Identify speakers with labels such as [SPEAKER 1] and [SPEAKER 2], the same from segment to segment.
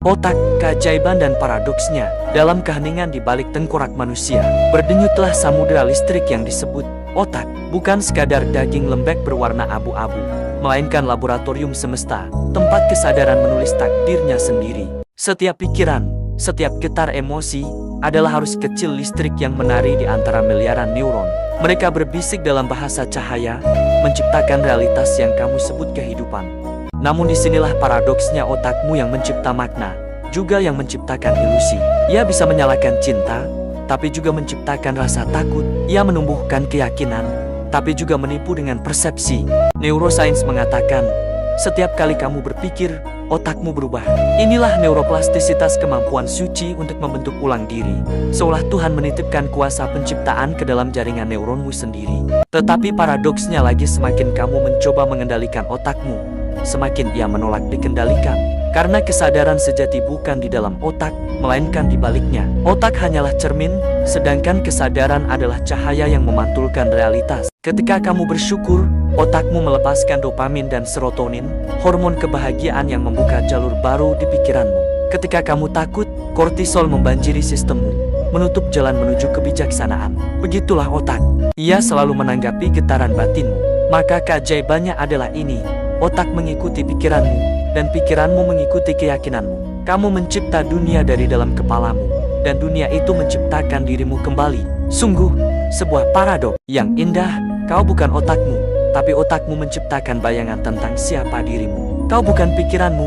[SPEAKER 1] Otak, keajaiban dan paradoksnya. Dalam keheningan di balik tengkorak manusia, berdenyutlah samudera listrik yang disebut otak. Bukan sekadar daging lembek berwarna abu-abu, melainkan laboratorium semesta, tempat kesadaran menulis takdirnya sendiri. Setiap pikiran, setiap getar emosi, adalah arus kecil listrik yang menari di antara miliaran neuron. Mereka berbisik dalam bahasa cahaya, menciptakan realitas yang kamu sebut kehidupan. Namun disinilah paradoksnya, otakmu yang mencipta makna, juga yang menciptakan ilusi. Ia bisa menyalakan cinta, tapi juga menciptakan rasa takut. Ia menumbuhkan keyakinan, tapi juga menipu dengan persepsi. Neurosains mengatakan, setiap kali kamu berpikir, otakmu berubah. Inilah neuroplastisitas, kemampuan suci untuk membentuk ulang diri, seolah Tuhan menitipkan kuasa penciptaan ke dalam jaringan neuronmu sendiri. Tetapi paradoksnya lagi, semakin kamu mencoba mengendalikan otakmu, semakin ia menolak dikendalikan. Karena kesadaran sejati bukan di dalam otak, melainkan di baliknya. Otak hanyalah cermin, sedangkan kesadaran adalah cahaya yang memantulkan realitas. Ketika kamu bersyukur, otakmu melepaskan dopamin dan serotonin, hormon kebahagiaan yang membuka jalur baru di pikiranmu. Ketika kamu takut, kortisol membanjiri sistemmu, menutup jalan menuju kebijaksanaan. Begitulah otak. Ia selalu menanggapi getaran batinmu. Maka keajaibannya adalah ini. Otak mengikuti pikiranmu, dan pikiranmu mengikuti keyakinanmu. Kamu mencipta dunia dari dalam kepalamu, dan dunia itu menciptakan dirimu kembali. Sungguh, sebuah paradok yang indah. Kau bukan otakmu, tapi otakmu menciptakan bayangan tentang siapa dirimu. Kau bukan pikiranmu,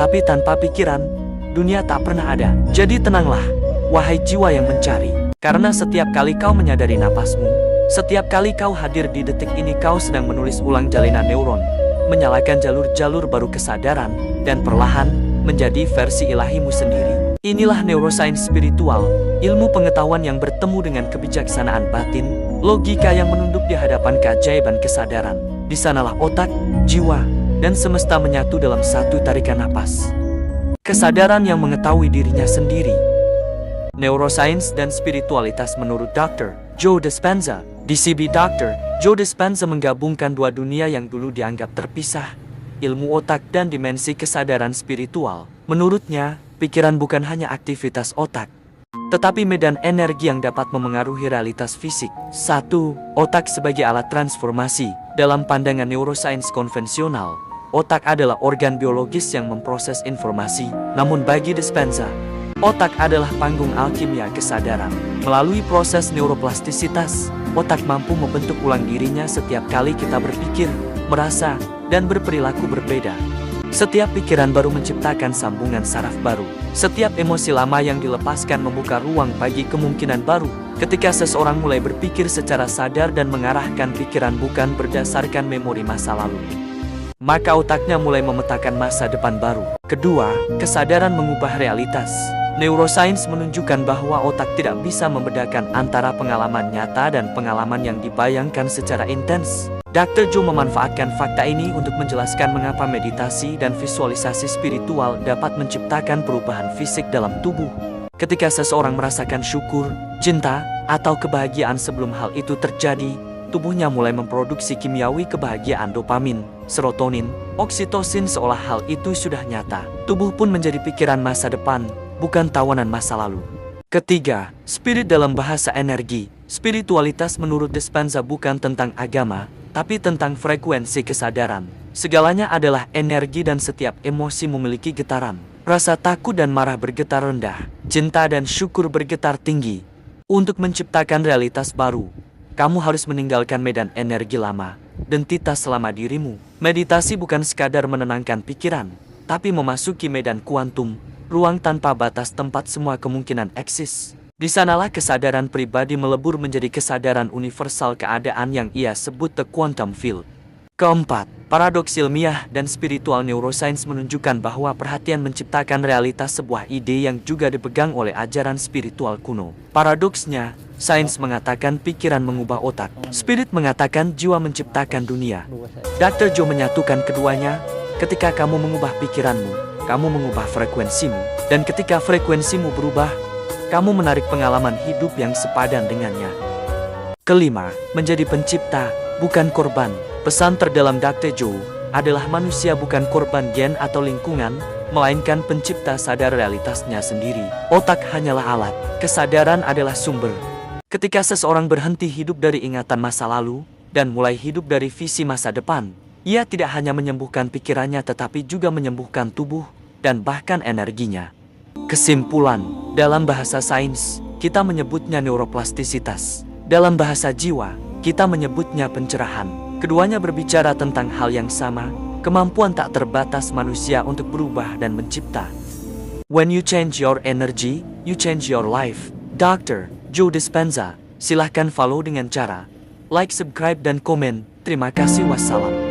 [SPEAKER 1] tapi tanpa pikiran, dunia tak pernah ada. Jadi tenanglah, wahai jiwa yang mencari. Karena setiap kali kau menyadari napasmu, setiap kali kau hadir di detik ini, kau sedang menulis ulang jalinan neuron, menyalakan jalur-jalur baru kesadaran, dan perlahan menjadi versi ilahimu sendiri. Inilah neuroscience spiritual, ilmu pengetahuan yang bertemu dengan kebijaksanaan batin, logika yang menunduk di hadapan keajaiban kesadaran. Di sanalah otak, jiwa, dan semesta menyatu dalam satu tarikan napas. Kesadaran yang mengetahui dirinya sendiri. Neuroscience dan spiritualitas menurut Dr. Joe Dispenza. DCB Dr. Joe Dispenza menggabungkan dua dunia yang dulu dianggap terpisah, ilmu otak dan dimensi kesadaran spiritual. Menurutnya, pikiran bukan hanya aktivitas otak, tetapi medan energi yang dapat memengaruhi realitas fisik. 1. Otak sebagai alat transformasi. Dalam pandangan neuroscience konvensional, otak adalah organ biologis yang memproses informasi. Namun bagi Dispenza, otak adalah panggung alkimia kesadaran. Melalui proses neuroplastisitas, otak mampu membentuk ulang dirinya setiap kali kita berpikir, merasa, dan berperilaku berbeda. Setiap pikiran baru menciptakan sambungan saraf baru. Setiap emosi lama yang dilepaskan membuka ruang bagi kemungkinan baru. Ketika seseorang mulai berpikir secara sadar dan mengarahkan pikiran bukan berdasarkan memori masa lalu, maka otaknya mulai memetakan masa depan baru. Kedua, kesadaran mengubah realitas. Neuroscience menunjukkan bahwa otak tidak bisa membedakan antara pengalaman nyata dan pengalaman yang dibayangkan secara intens. Dr. Joe memanfaatkan fakta ini untuk menjelaskan mengapa meditasi dan visualisasi spiritual dapat menciptakan perubahan fisik dalam tubuh. Ketika seseorang merasakan syukur, cinta, atau kebahagiaan sebelum hal itu terjadi, tubuhnya mulai memproduksi kimiawi kebahagiaan dopamin, serotonin, oksitosin, seolah hal itu sudah nyata. Tubuh pun menjadi pikiran masa depan, bukan tawanan masa lalu. Ketiga, spirit dalam bahasa energi. Spiritualitas menurut Dispenza bukan tentang agama, tapi tentang frekuensi kesadaran. Segalanya adalah energi dan setiap emosi memiliki getaran. Rasa takut dan marah bergetar rendah, cinta dan syukur bergetar tinggi. Untuk menciptakan realitas baru, kamu harus meninggalkan medan energi lama, identitas selama dirimu. Meditasi bukan sekadar menenangkan pikiran, tapi memasuki medan kuantum, ruang tanpa batas tempat semua kemungkinan eksis. Di sanalah kesadaran pribadi melebur menjadi kesadaran universal, keadaan yang ia sebut the quantum field. Keempat, paradoks ilmiah dan spiritual. Neuroscience menunjukkan bahwa perhatian menciptakan realitas, sebuah ide yang juga dipegang oleh ajaran spiritual kuno. Paradoksnya, sains mengatakan pikiran mengubah otak, spirit mengatakan jiwa menciptakan dunia. Dr. Joe menyatukan keduanya. Ketika kamu mengubah pikiranmu, kamu mengubah frekuensimu, dan ketika frekuensimu berubah, kamu menarik pengalaman hidup yang sepadan dengannya. Kelima, menjadi pencipta, bukan korban. Pesan terdalam Dr. Joe adalah manusia bukan korban gen atau lingkungan, melainkan pencipta sadar realitasnya sendiri. Otak hanyalah alat, kesadaran adalah sumber. Ketika seseorang berhenti hidup dari ingatan masa lalu, dan mulai hidup dari visi masa depan, ia tidak hanya menyembuhkan pikirannya tetapi juga menyembuhkan tubuh, dan bahkan energinya. Kesimpulan, dalam bahasa sains, kita menyebutnya neuroplastisitas. Dalam bahasa jiwa, kita menyebutnya pencerahan. Keduanya berbicara tentang hal yang sama, kemampuan tak terbatas manusia untuk berubah dan mencipta. When you change your energy, you change your life. Dr. Joe Dispenza. Silahkan follow dengan cara like, subscribe, dan komen. Terima kasih, wassalam.